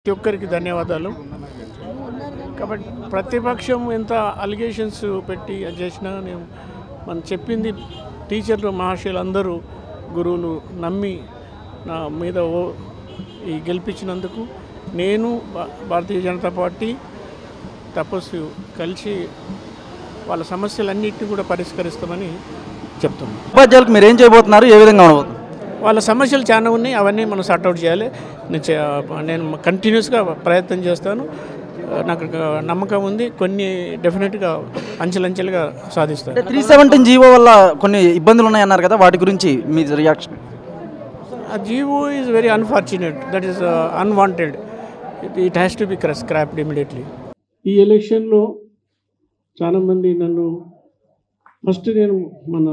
ప్రతి ఒక్కరికి ధన్యవాదాలు. కాబట్టి ప్రతిపక్షం ఎంత అలిగేషన్స్ పెట్టి అది చేసినా నేను మనం చెప్పింది టీచర్లు మహర్షులు అందరూ గురువులు నమ్మి నా మీద ఈ గెలిపించినందుకు నేను భారతీయ జనతా పార్టీ తపస్సు కలిసి వాళ్ళ సమస్యలన్నింటినీ కూడా పరిష్కరిస్తామని చెప్తున్నాను. ఉపాధ్యాయులకు మీరు ఏం చేయబోతున్నారు, ఏ విధంగా ఉండబోతున్నారు? వాళ్ళ సమస్యలు చాలా ఉన్నాయి, అవన్నీ మనం సార్ట్అవుట్ చేయాలి. నేను కంటిన్యూస్గా ప్రయత్నం చేస్తాను. నాకు నమ్మకం ఉంది, కొన్ని డెఫినెట్గా అంచెలంచెలుగా సాధిస్తాను. 317 జీవో వల్ల కొన్ని ఇబ్బందులు ఉన్నాయన్నారు కదా, వాటి గురించి మీ రియాక్షన్? ఆ GO is very unfortunate, that is unwanted. It has to be scrapped immediately. ఈ ఎలక్షన్లో చాలామంది నన్ను నేను మన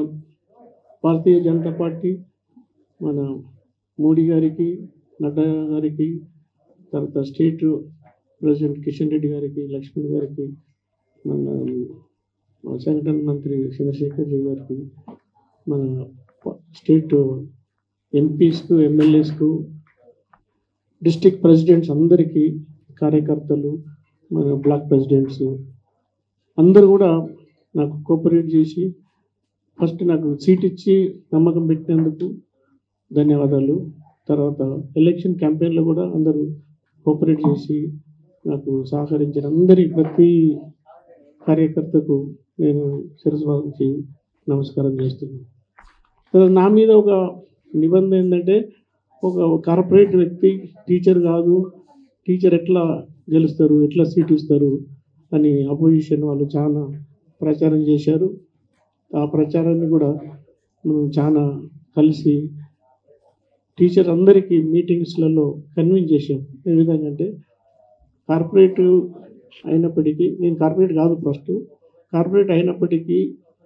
భారతీయ జనతా పార్టీ, మన మోడీ గారికి, నడ్డా గారికి, తర్వాత స్టేట్ ప్రెసిడెంట్ కిషన్ రెడ్డి గారికి, లక్ష్మణ్ గారికి, మన సంఘటన మంత్రి చంద్రశేఖర్ జీ గారికి, మన స్టేట్ ఎంపీస్కు, ఎమ్మెల్యేస్కు, డిస్ట్రిక్ట్ ప్రెసిడెంట్స్ అందరికీ, కార్యకర్తలు, మన బ్లాక్ ప్రెసిడెంట్స్ అందరూ కూడా నాకు కోఆపరేట్ చేసి ఫస్ట్ నాకు సీట్ ఇచ్చి నమ్మకం పెట్టినందుకు ధన్యవాదాలు. తర్వాత ఎలక్షన్ క్యాంపెయిన్లో కూడా అందరూ కోఆపరేట్ చేసి నాకు సహకరించిన ప్రతి కార్యకర్తకు నేను శిరస్సు వంచి నమస్కారం చేస్తున్నాను. తర్వాత నా మీద ఒక నిబంధన ఏంటంటే, ఒక కార్పొరేట్ వ్యక్తి టీచర్ కాదు, టీచర్ ఎట్లా గెలుస్తారు, ఎట్లా సీట్ ఇస్తారు అని అపోజిషన్ వాళ్ళు చాలా ప్రచారం చేశారు. ఆ ప్రచారాన్ని కూడా మనం చాలా కలిసి టీచర్ అందరికీ మీటింగ్స్లలో కన్విన్స్ చేశాం. ఏ విధంగా అంటే, కార్పొరేట్ అయినప్పటికీ, నేను కార్పొరేట్ కాదు ఫస్ట్, కార్పొరేట్ అయినప్పటికీ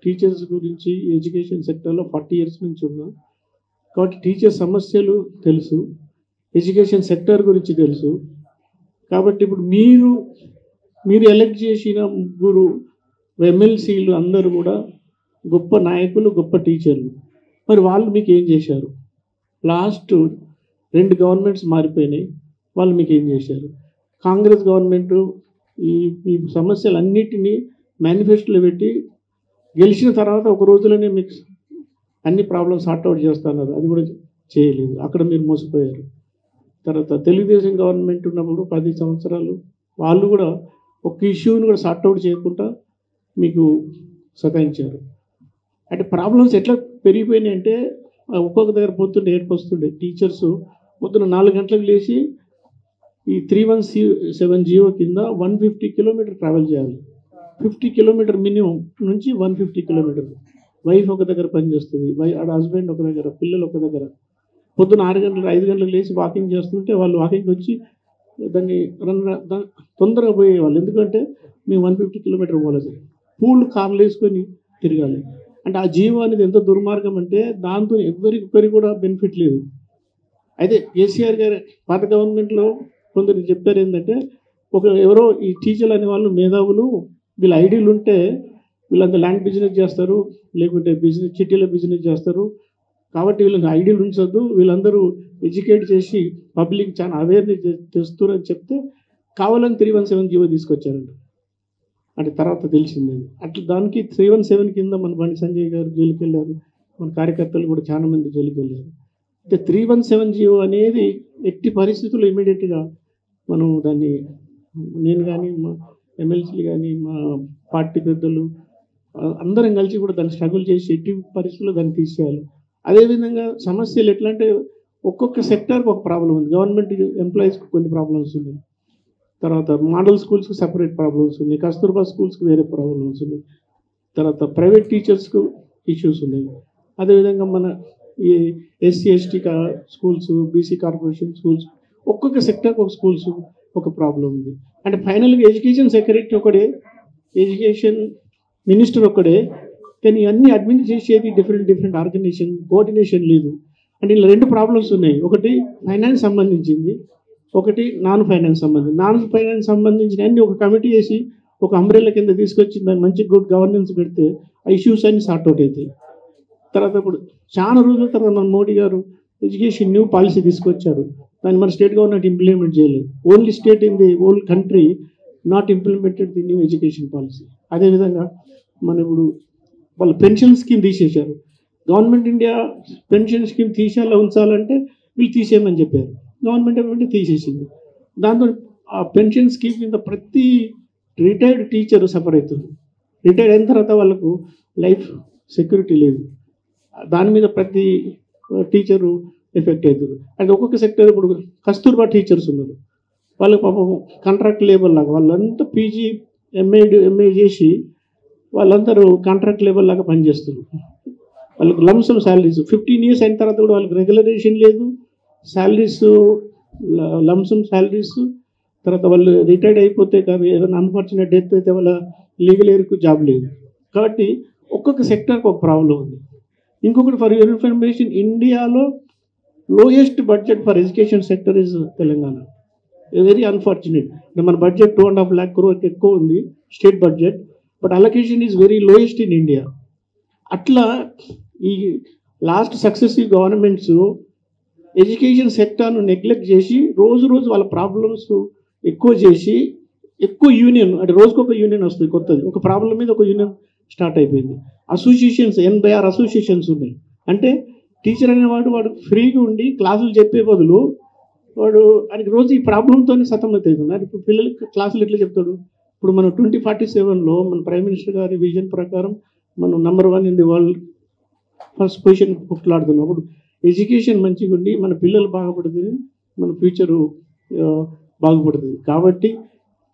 టీచర్స్ గురించి ఎడ్యుకేషన్ సెక్టర్లో 40 years నుంచి ఉన్నా కాబట్టి టీచర్ సమస్యలు తెలుసు, ఎడ్యుకేషన్ సెక్టర్ గురించి తెలుసు. కాబట్టి ఇప్పుడు మీరు ఎలక్ట్ చేసిన ముగ్గురు ఎమ్మెల్సీలు అందరూ కూడా గొప్ప నాయకులు, గొప్ప టీచర్లు. మరి వాళ్ళు మీకు ఏం చేశారు? లాస్ట్ 2 గవర్నమెంట్స్ మారిపోయినాయి, వాళ్ళు మీకు ఏం చేశారు? కాంగ్రెస్ గవర్నమెంట్ ఈ సమస్యలన్నిటినీ మేనిఫెస్టోలో పెట్టి గెలిచిన తర్వాత ఒక రోజులోనే మీకు అన్ని ప్రాబ్లమ్స్ సార్ట్అవుట్ చేస్తున్నారు, అది కూడా చేయలేదు. అక్కడ మీరు మోసపోయారు. తర్వాత తెలుగుదేశం గవర్నమెంట్ ఉన్నప్పుడు 10 సంవత్సరాలు వాళ్ళు కూడా ఒక ఇష్యూని కూడా సార్ట్అవుట్ చేయకుండా మీకు సతాయించారు. అంటే ప్రాబ్లమ్స్ ఎట్లా పెరిగిపోయినాయి అంటే, ఒక్కొక్క దగ్గర పొద్దున్న ఏడుపు వస్తుండే. టీచర్స్ పొద్దున్న 4 గంటలకు లేచి ఈ 317 జీవో కింద 150 kilometers ట్రావెల్ చేయాలి. 50 kilometers మినిమం నుంచి 150 kilometers. వైఫ్ ఒక దగ్గర పనిచేస్తుంది, హస్బెండ్ ఒక దగ్గర, పిల్లలు ఒక దగ్గర. పొద్దున్న 6 గంటలకు 5 గంటలకు లేచి వాకింగ్ చేస్తుంటే వాళ్ళు వాకింగ్ వచ్చి దాన్ని తొందరగా పోయేవాళ్ళు. ఎందుకంటే మేము 150 kilometers పోలేదు, పూలు కార్లు వేసుకొని తిరగాలి. అంటే ఆ జీవో అనేది ఎంత దుర్మార్గం అంటే, దాంతో ఎవరికొకరికి కూడా బెనిఫిట్ లేదు. అయితే కేసీఆర్ గారు పాత గవర్నమెంట్లో కొందరు చెప్పారు ఏంటంటే, ఎవరో ఈ టీచర్లు అనే వాళ్ళు మేధావులు, వీళ్ళ ఐడియాలు ఉంటే వీళ్ళంతా ల్యాండ్ బిజినెస్ చేస్తారు, లేకుంటే చిట్టీలో బిజినెస్ చేస్తారు, కాబట్టి వీళ్ళకి ఐడియాలు ఉంచొద్దు, వీళ్ళందరూ ఎడ్యుకేట్ చేసి పబ్లిక్ చాలా అవేర్నెస్ తెస్తారు అని చెప్తే కావాలని 317 జీవో తీసుకొచ్చారంట. అంటే తర్వాత తెలిసింది. అట్లా దానికి 317 కింద మన బండి సంజయ్ గారు జైలుకి వెళ్ళారు, మన కార్యకర్తలు కూడా చాలా మంది జైలుకి వెళ్ళారు. అంటే 317 జీవో అనేది ఎట్టి పరిస్థితుల్లో ఇమీడియట్గా మనం దాన్ని, నేను కానీ, మా ఎమ్మెల్సీలు కానీ, మా పార్టీ పెద్దలు అందరం కలిసి కూడా దాన్ని స్ట్రగుల్ చేసి ఎట్టి పరిస్థితుల్లో దాన్ని తీసేయాలి. అదేవిధంగా సమస్యలు ఎట్లా అంటే, ఒక్కొక్క సెక్టర్కి ఒక ప్రాబ్లం ఉంది. గవర్నమెంట్ ఎంప్లాయీస్కి కొన్ని ప్రాబ్లమ్స్ ఉన్నాయి, తర్వాత మోడల్ స్కూల్స్కి సపరేట్ ప్రాబ్లమ్స్ ఉన్నాయి, కస్తూర్బా స్కూల్స్కి వేరే ప్రాబ్లమ్స్ ఉన్నాయి, తర్వాత ప్రైవేట్ టీచర్స్కు ఇష్యూస్ ఉన్నాయి. అదేవిధంగా మన ఈ SC ST schools, BC corporation schools, ఒక్కొక్క సెక్టర్కి ఒక స్కూల్స్ ఒక ప్రాబ్లం ఉంది. అంటే ఫైనల్గా ఎడ్యుకేషన్ సెక్రటరీ ఒకడే, ఎడ్యుకేషన్ మినిస్టర్ ఒకడే, కానీ అన్ని అడ్మినిస్ట్రేట్ చేసేది డిఫరెంట్ ఆర్గనైజేషన్, కోఆర్డినేషన్ లేదు. అంటే ఇలా 2 ప్రాబ్లమ్స్ ఉన్నాయి. ఒకటి ఫైనాన్స్ సంబంధించింది, ఒకటి నాన్ ఫైనాన్స్ సంబంధించిన అన్ని ఒక కమిటీ చేసి ఒక అంబ్రెల్లా కింద తీసుకొచ్చి దాన్ని మంచి గుడ్ గవర్నెన్స్ పెడితే ఆ ఇష్యూస్ అన్ని సార్ట్అవుట్ అవుతాయి. తర్వాత ఇప్పుడు చాలా రోజుల తర్వాత మన మోడీ గారు ఎడ్యుకేషన్ న్యూ పాలసీ తీసుకొచ్చారు. దాన్ని మన స్టేట్ గవర్నమెంట్ ఇంప్లిమెంట్ చేయలేదు. Only state in the whole country not implemented the new education policy. అదేవిధంగా మన ఇప్పుడు వాళ్ళు పెన్షన్ స్కీమ్ తీసేశారు. గవర్నమెంట్ ఇండియా పెన్షన్ స్కీమ్ తీసేలా ఉంచాలంటే వీళ్ళు తీసేయమని చెప్పారు. గవర్నమెంట్ ఏమంటే తీసేసింది. దాంతో ఆ పెన్షన్ స్కీమ్ కింద ప్రతి రిటైర్డ్ టీచర్ సఫర్ అవుతుంది. రిటైర్డ్ అయిన తర్వాత వాళ్ళకు లైఫ్ సెక్యూరిటీ లేదు. దాని మీద ప్రతి టీచరు ఎఫెక్ట్ అవుతుంది. అంటే ఒక్కొక్క సెక్టర్ ఇప్పుడు కస్తూర్బా టీచర్స్ ఉన్నారు. వాళ్ళకి పాపం కాంట్రాక్ట్ లేబర్ లాగా వాళ్ళంతా పీజీ ఎంఏ చేసి వాళ్ళందరూ కాంట్రాక్ట్ లేబర్ లాగా పనిచేస్తారు. వాళ్ళకి లంసమ్ శాలరీస్ 15 years అయిన తర్వాత కూడా వాళ్ళకి రెగ్యులరేషన్ లేదు. Salaries lump sum salaries. తర్వాత వాళ్ళు రిటైర్డ్ అయిపోతే కానీ ఏదైనా అన్ఫార్చునేట్ డెత్ అయితే వాళ్ళ లీగల్ ఎయిర్కు జాబ్ లేదు. కాబట్టి ఒక్కొక్క సెక్టర్కి ఒక ప్రాబ్లం ఉంది. ఇంకొకటి ఫర్ యువర్ ఇన్ఫర్మేషన్, ఇండియాలో lowest budget for education sector is Telangana. Very unfortunate. మన బడ్జెట్ 2.5 lakh crore ఎక్కువ ఉంది state budget, but allocation is very lowest in India. అట్లా ఈ లాస్ట్ సక్సెసివ్ గవర్నమెంట్స్ ఎడ్యుకేషన్ సెక్టర్ను నెగ్లెక్ట్ చేసి రోజు వాళ్ళ ప్రాబ్లమ్స్ ఎక్కువ చేసి ఎక్కువ యూనియన్, అంటే రోజుకొక యూనియన్ వస్తుంది కొత్తది. ఒక ప్రాబ్లం మీద ఒక యూనియన్ స్టార్ట్ అయిపోయింది. అసోసియేషన్స్ 86 అసోసియేషన్స్ ఉన్నాయి. అంటే టీచర్ అనేవాడు వాడు ఫ్రీగా ఉండి క్లాసులు చెప్పే బదులు వాడు ఆయనకి రోజు ఈ ప్రాబ్లంతో సతమతవుతుంది. అది ఇప్పుడు పిల్లలకి క్లాసులు ఎట్లా చెప్తాడు? ఇప్పుడు మనం 2047లో మన ప్రైమ్ మినిస్టర్ గారి విజన్ ప్రకారం మనం number 1 in the world first position కొట్లాడుతున్నాం. అప్పుడు ఎడ్యుకేషన్ మంచిగా ఉండి మన పిల్లలు బాగుపడుతుంది, మన ఫ్యూచరు బాగుపడుతుంది. కాబట్టి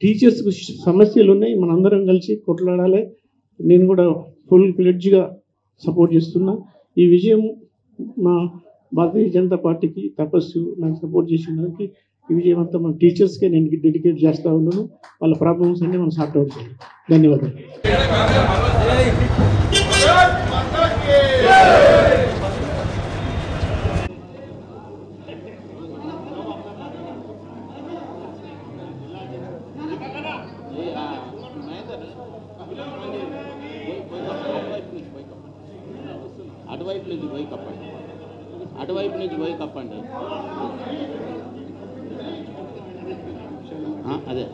టీచర్స్కి సమస్యలు ఉన్నాయి, మనందరం కలిసి కొట్లాడాలి. నేను కూడా ఫుల్ ఫ్లెడ్జ్గా సపోర్ట్ చేస్తున్నా. ఈ విజయం మా భారతీయ జనతా పార్టీకి తపస్సు నాకు సపోర్ట్ చేసిన దానికి ఈ విజయం అంతా మన టీచర్స్కే నేను డెడికేట్ చేస్తూ ఉన్నాను. వాళ్ళ ప్రాబ్లమ్స్ అన్నీ మనం సార్ట్ అవుట్ చేయాలి. ధన్యవాదాలు. అటువైపు నుంచి పోయి కప్పండి, అటువైపు నుంచి పోయి కప్పండి. అదే